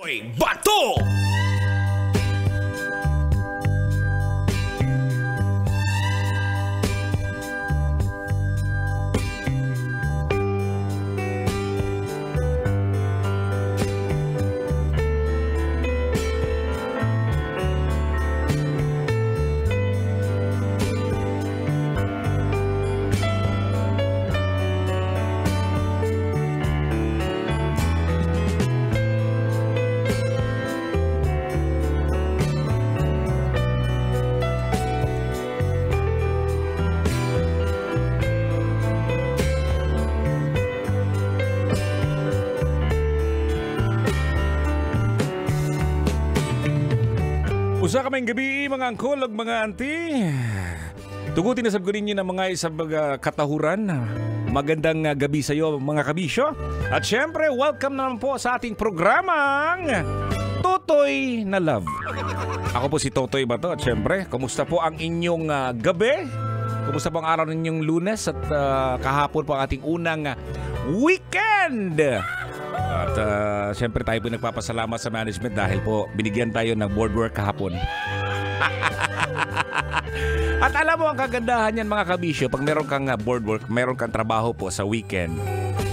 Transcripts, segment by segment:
Oy, Bato! Usa kaming gabi mga angkol ug mga auntie. Tugutin na sabgunin niyo na mga isang katahuran. Magandang gabi sa iyo mga kabisyo. At syempre, welcome naman po sa ating programang Totoy na Love. Ako po si Totoy Bato at syempre, kumusta po ang inyong gabi? Kumusta po ang araw ninyong Lunes at kahapon po ang ating unang weekend? At siyempre tayo po nagpapasalamat sa management dahil po binigyan tayo ng board work kahapon. At alam mo ang kagandahan yan mga kabisyo, pag meron kang board work, meron kang trabaho po sa weekend,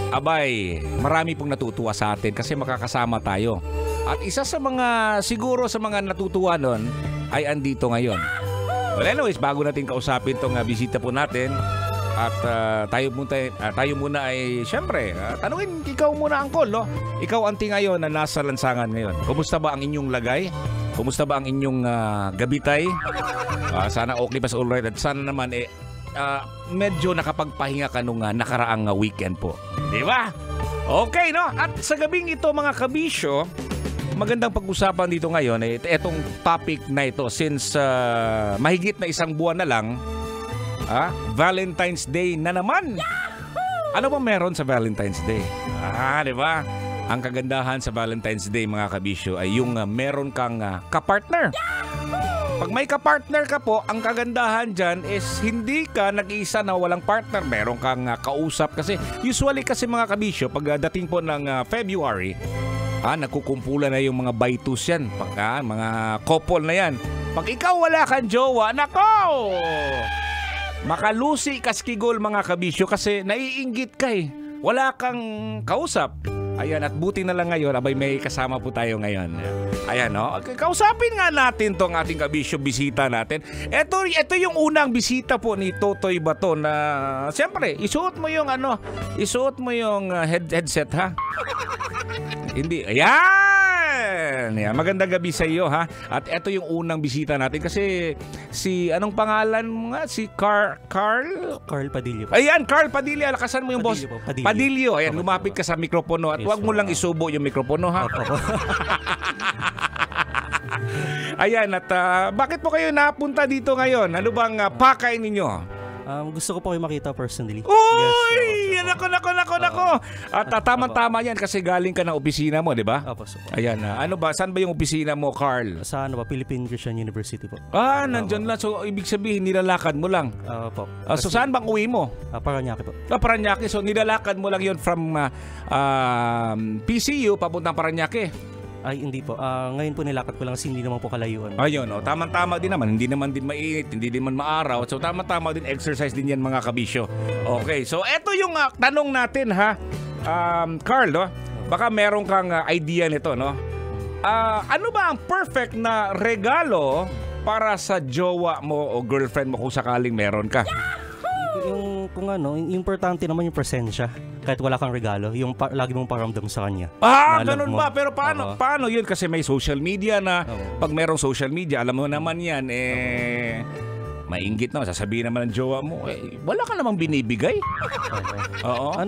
abay, marami pong natutuwa sa atin kasi makakasama tayo. At isa sa mga, siguro sa mga natutuwa nun, ay andito ngayon. Well anyways, bago natin kausapin tong bisita po natin, at tayo muna ay siyempre, tanungin ikaw muna angkol, no? Ikaw auntie ngayon na nasa lansangan ngayon. Kumusta ba ang inyong lagay? Kumusta ba ang inyong gabitay? Sana okay pa sa alright at sana naman medyo nakapagpahinga ka nung nakaraang weekend po. Di ba? Okay, no? At sa gabing ito mga kabisyo, magandang pag-usapan dito ngayon etong topic na ito since mahigit na isang buwan na lang. Valentine's Day na naman. Ano ba meron sa Valentine's Day? Di ba? Ang kagandahan sa Valentine's Day mga kabisyo ay yung meron kang kapartner. Pag may kapartner ka po, ang kagandahan dyan is hindi ka nag-iisa na walang partner. Meron kang kausap kasi usually kasi mga kabisyo pag dating po ng February, nagkukumpulan na yung mga baitus yan. Mga couple na yan. Pag ikaw wala kang jowa, nako! Makalusi kaskigol mga kabisyo kasi naiinggit ka eh. Wala kang kausap. Ayan, at buti na lang ngayon, abay may kasama po tayo ngayon. Ayan, no? Kausapin nga natin tong ating kabisyo bisita natin. Ito yung unang bisita po ni Totoy Bato na siyempre, isuot mo yung headset ha. Hindi, ayan! Magandang gabi sa iyo ha. At ito yung unang bisita natin kasi anong pangalan mo nga? Si Carl Padillo. Ayan, Carl Padillo. Lakasan mo yung boss. Padillo. Ayan, lumapit ka sa mikropono at huwag mo lang isubo yung mikropono ha. Ayan, at bakit po kayo napunta dito ngayon? Ano bang pakay ninyo? Gusto ko po kayo makita personally. Uy! Nako. At tama-tama yan kasi galing ka ng opisina mo, di ba? Opo. Ayan, ano ba? Saan ba yung opisina mo, Carl? Sa Philippine Christian University po. Nandyan lang. So, ibig sabihin, nilalakad mo lang? Opo. So, saan bang uwi mo? Parañaque po. Parañaque. So, nilalakad mo lang yun from PCU papuntang Parañaque? Ay, hindi po. Ngayon po nilakad ko lang kasi hindi naman po kalayuan. Ayun, tama-tama din naman. Hindi naman din mainit, hindi din man maaraw. So, tama-tama din. Exercise din yan mga kabisyo. Okay, so eto yung tanong natin ha. Carl, no? Baka meron kang idea nito, no? Ano ba ang perfect na regalo para sa jowa mo o girlfriend mo kung sakaling meron ka? Importante naman yung presensya. Kahit wala kang regalo, yung lagi mong paramdam sa kanya. Ganun ba? Pero paano yun? Kasi may social media na. Pag merong social media, alam mo naman yan, mainggit na. Sasabihin naman ng jowa mo, wala ka namang binibigay. Oo.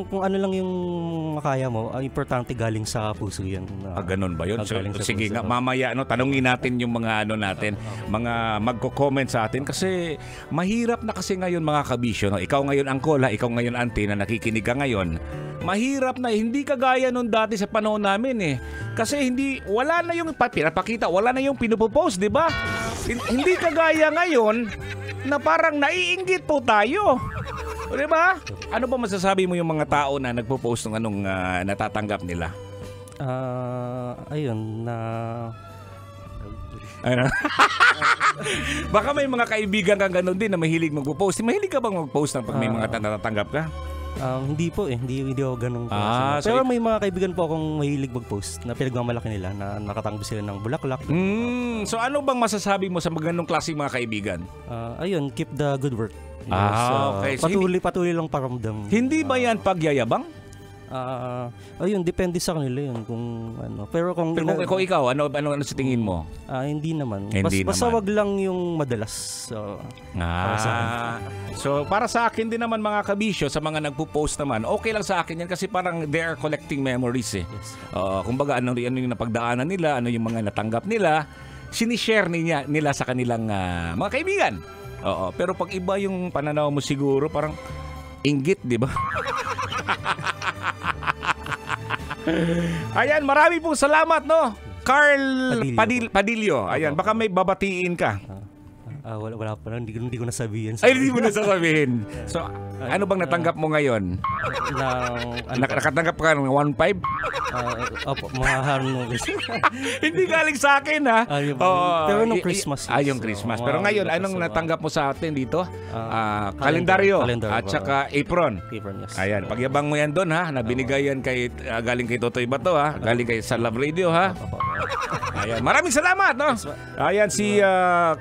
Kung ano lang yung makaya mo, importante galing sa puso yan. Ganun ba yun? So, sige nga, mamaya, tanungin natin yung mga mga magko-comment sa atin kasi mahirap na kasi ngayon mga kabisyo. No? Ikaw ngayon angkol, ikaw ngayon auntie na nakikinig ka ngayon. Mahirap na, hindi kagaya nung dati sa panahon namin eh. Kasi wala na yung pinapakita, wala na yung pinupopost, di ba? Hindi kagaya ngayon na parang naiinggit po tayo. O diba? Ano ba masasabi mo yung mga tao na nagpo-post ng anong natatanggap nila? Ayun na Ano? Baka may mga kaibigan kang ganun din na mahilig magpo-post. Mahilig ka bang mag-post pag may mga natatanggap ka? hindi po hindi ako ganun po. So Pero may mga kaibigan po akong mahilig mag-post na pinagmamalaki nila na nakatanggap sila ng bulaklak. So ano bang masasabi mo sa mga ganung klaseng mga kaibigan? Ayun, keep the good work. Okay. So, Patuloy lang paramdam. hindi ba yan pagyayabang? Ayun, depende sa kanila yun kung ano. Pero kung Kung ikaw, ano sa tingin mo? hindi naman. Hindi Basta naman. wag lang yung madalas. Para sa akin. So para sa akin din naman mga kabisyo, sa mga nagpo-post naman, okay lang sa akin yan kasi parang they are collecting memories eh. Yes. Kumbaga ano yung napagdaanan nila, ano yung mga natanggap nila, sinishare nila sa kanilang mga kaibigan. Pero pag iba yung pananaw mo siguro, parang inggit, di ba? Ayan, marami pong salamat, no? Carl Padillo. Ayan, baka may babatiin ka. Wala pa lang. Hindi ko nasabihin. Ay, hindi mo na sasabihin. So, ano bang natanggap mo ngayon? Nakatanggap ka ng 1.5? Opo, mga Hindi galing sa akin, ha? Pero nung Christmas. Yung Christmas. Pero ngayon, anong natanggap mo sa atin dito? Kalendaryo. At saka apron. Yes. Ayan, pagyabang mo yan doon, ha? Nabinigay yan galing kay Totoy Bato, ha? Galing kay sa Love Radio, ha? Ayan, maraming salamat, no? Ayan, si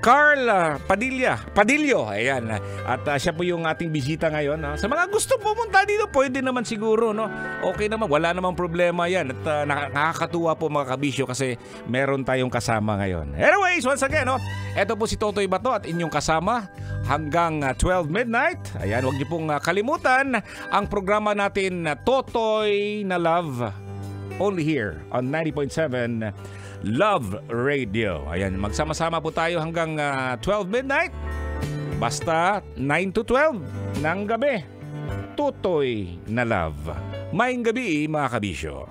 Carl Padillo. Ayan, at siya po yung ating bisita ngayon, no? Sa mga gusto pumunta dito, pwede naman siguro, no? Okay naman, wala namang problema yan. At nakakatuwa po mga kabisyo kasi meron tayong kasama ngayon. Anyways, once again, no? Ito po si Totoy Bato at inyong kasama hanggang 12 midnight. Ayan, huwag niyo pong kalimutan ang programa natin Totoy na Love. Only here on 90.7 Love Radio. Ayan, magsama-sama po tayo hanggang 12 midnight. Basta 9 to 12 ng gabi. Totoy na Love. Maayong gabi, mga kabisyo.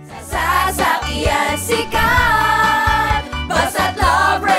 Sasakyan sikat, basta't Love Radio.